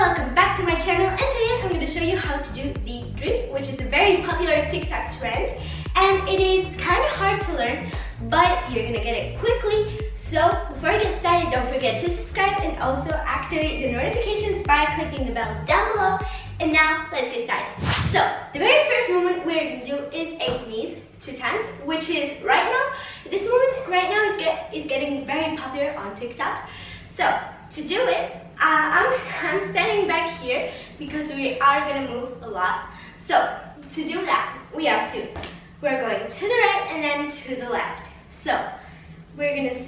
welcome back to my channel, and today I'm going to show you how to do the drip, which is a very popular TikTok trend, and it is kind of hard to learn, but you're going to get it quickly. So before we get started, don't forget to subscribe and also activate the notifications by clicking the bell down below. And now let's get started. So the very first movement we're going to do is a sneeze 2 times, which is right now, this movement right now is getting very popular on TikTok. So to do it, I'm standing back here because we are going to move a lot. So to do that, we're going to the right and then to the left. So we're going to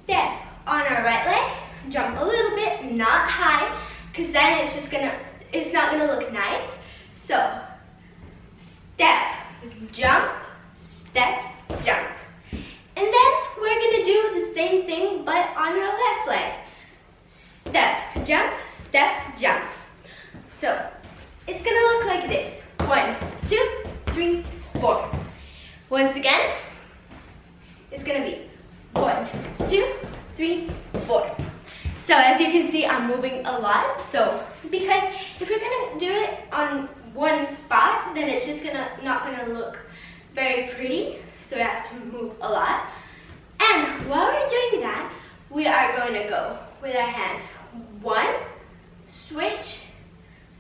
step on our right leg, jump a little bit, not high, because then it's not gonna look nice. So step, jump, step, jump. And then we're gonna do the same thing but on our left leg. Step, jump, jump. So it's gonna look like this. 1, 2, 3, 4. Once again, it's gonna be 1, 2, 3, 4. So as you can see, I'm moving a lot. So because if you're gonna do it on one spot, then it's just not gonna look very pretty. So we have to move a lot. And while we're doing that, we are going to go with our hands. 1, switch,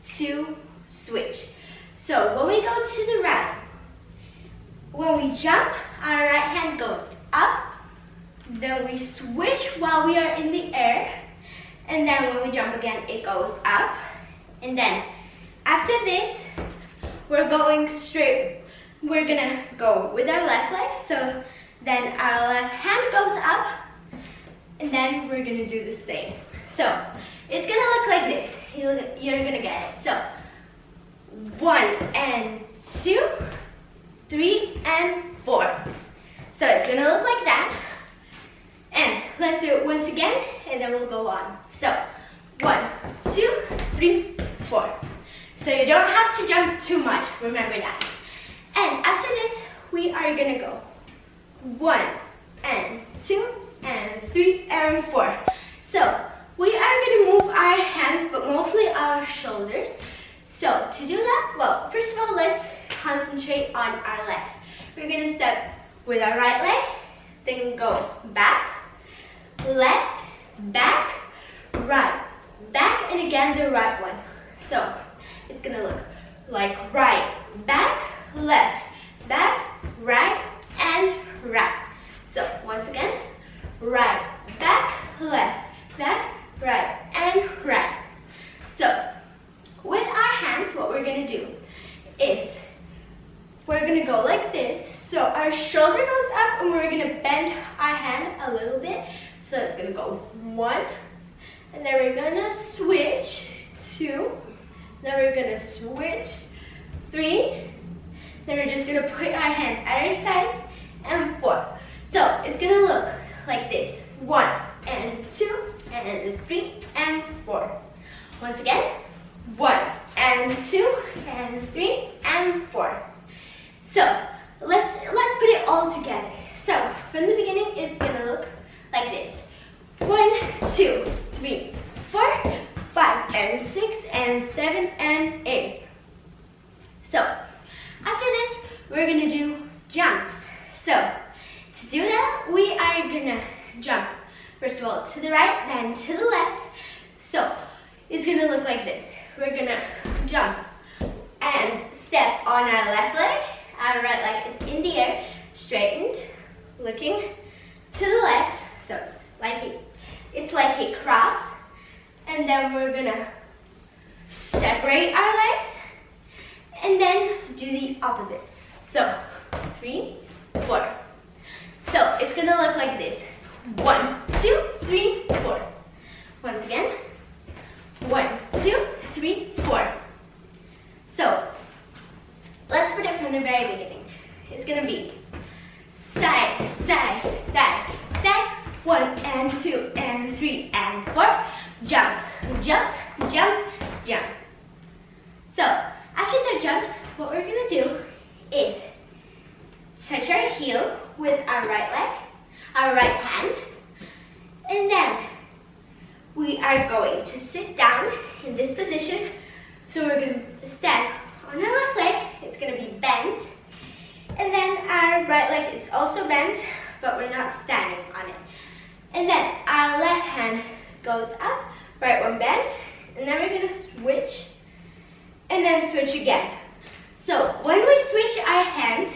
2, switch. So when we go to the right, when we jump, our right hand goes up. Then we swish while we are in the air. And then when we jump again, it goes up. And then after this, we're going straight. We're gonna go with our left leg. So then our left hand goes up. And then we're gonna do the same. So it's gonna look like this. You're gonna get it. So 1 and 2, 3 and 4. So it's gonna look like that. And let's do it once again, and then we'll go on. So 1, 2, 3, 4. So you don't have to jump too much, remember that. And after this, we are gonna go 1 and 2 and 3 and 4. So we are gonna move our hands, but mostly our shoulders. So to do that, well, first of all, let's concentrate on our legs. We're gonna step with our right leg, then go back, left, back, right, back, and again the right one. So it's gonna look like right, back, left, back, right, and right. So once again, right, back, left, back, right, and right. So with our hands, what we're gonna do is we're gonna go like this. So our shoulder goes up and we're gonna bend our hand a little bit. So it's gonna go 1, and then we're gonna switch 2, then we're gonna switch 3, then we're just gonna put our hands at our sides, and 4. So it's gonna look like this. 1 and 2 and 3 and 4. Once again, 1 and 2 and 3 and 4. So let's put it all together. So from the beginning, it's gonna look like this. 1, 2, 3, 4, 5, and 6, and 7, and 8. So after this, we're gonna do jumps. So to do that, we are gonna jump, first of all, to the right, then to the left. So it's gonna look like this. We're gonna jump and step on our left leg. Our right leg is in the air, straightened, looking to the left. So it's like a cross. And then we're gonna separate our legs and then do the opposite. So 3, 4. So it's gonna look like this. 1, 2, 3, 4. Once again. 1, 2, 3, 4. So let's put it from the very beginning. It's gonna be side, side, side, side. 1 and 2 and 3 and 4. Jump, jump, jump, jump. So after the jumps, what we're gonna do is touch our heel with our right leg, our right hand, and then we are going to sit down in this position. So we're going to stand on our left leg. It's going to be bent. And then our right leg is also bent, but we're not standing on it. And then our left hand goes up, right one bent, and then we're going to switch, and then switch again. So when we switch our hands,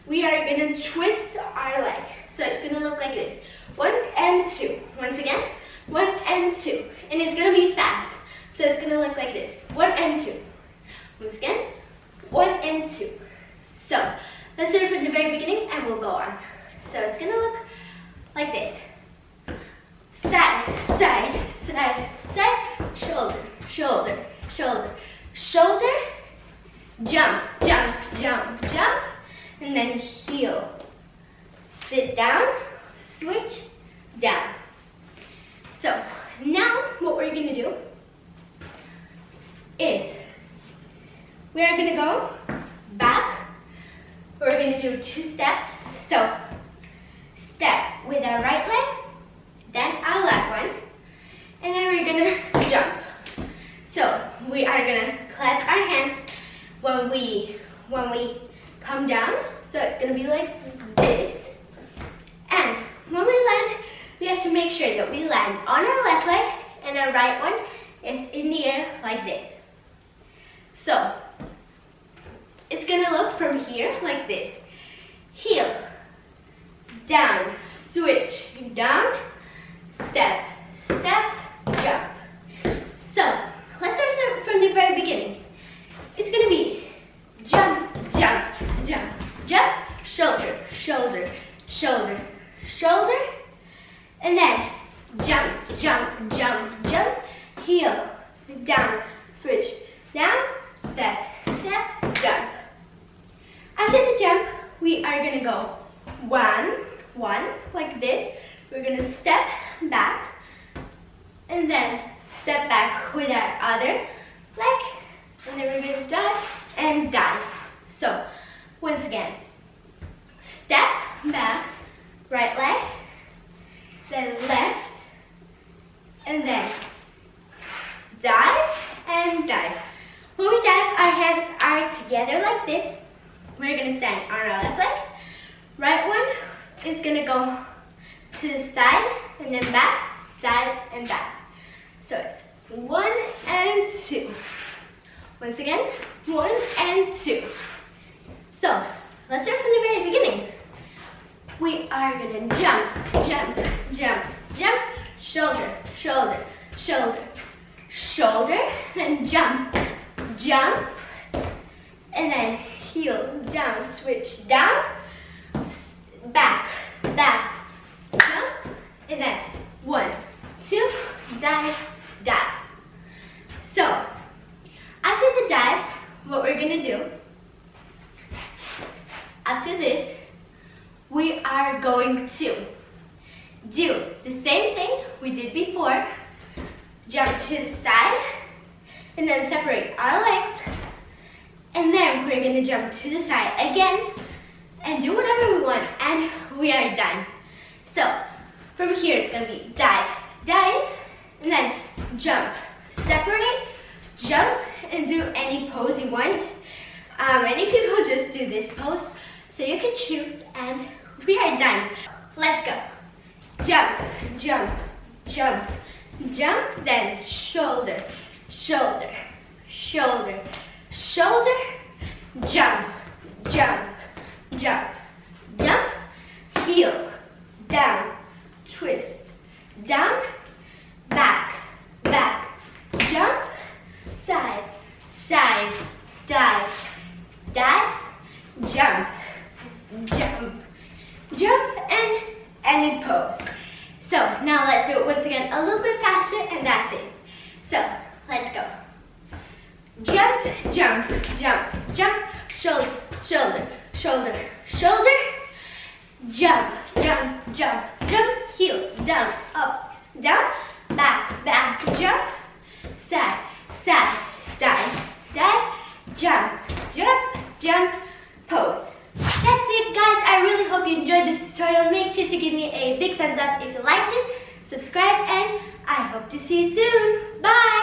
we are going to twist our leg. So it's going to look like this. 1 and 2. Once again, 1 and 2. And it's going to be fast. So it's going to look like this. 1 and 2. Once again, 1 and 2. So let's do it from the very beginning and we'll go on. So it's going to look like this. Side, side, side, side, shoulder, shoulder, shoulder, shoulder, jump, jump, jump, jump, and then heel. Sit down, switch, down. So now what we're going to do is we are going to go back. We're going to do 2 steps. So step with our right leg, then our left one, and then we're going to jump. So we are going to clap our hands when we come down. So it's going to be like this. And when we land, we have to make sure that we land on our left leg and our right one is in the air like this. So it's going to look from here like this. Heel, down, switch, down, step, step, jump. So let's start from the very beginning. It's going to be jump, jump, jump, jump, shoulder, shoulder, shoulder, shoulder, and then jump, jump, jump, jump, heel, down, switch, down, step, step, jump. After the jump, we are going to go 1, 1, like this. We're going to step back, and then step back with our other leg, and then we're going to dive and dive. So, once again, step back, right leg, then left, and then dive and dive. When we dive, our hands are together like this. We're going to stand on our left leg. Right one is going to go to the side and then back, side and back. So it's 1 and 2. Once again, 1 and 2. So let's start from the very beginning. We are going to jump, jump, jump, jump, shoulder, shoulder, shoulder, shoulder, then jump, jump, and then heel, down, switch, down, back, back, jump, and then 1, 2, dive, dive. So, after the dives, what we're going to do, after this, we are going to do the same thing we did before. Jump to the side, and then separate our legs, and then we're going to jump to the side again, and do whatever we want, and we are done. So, from here it's going to be dive, dive, and then jump, separate, jump, and do any pose you want. Many people just do this pose, so you can choose, and we are done. Let's go. Jump, jump, jump, jump, then shoulder, shoulder, shoulder, shoulder, jump, jump, jump, jump, heel, down, twist, down, back, back, jump, side, side, dive, dive, jump, jump, jump, and any pose. So now let's do it once again a little bit faster, and that's it. So let's go. Jump, jump, jump, jump, shoulder, shoulder, shoulder, shoulder, jump, jump, jump, jump, heel, down, up, down, back, back, jump, side, side, dive, dive, jump, jump, jump, pose. That's it, guys. I really hope you enjoyed this tutorial. Make sure to give me a big thumbs up if you liked it, subscribe, and I hope to see you soon. Bye!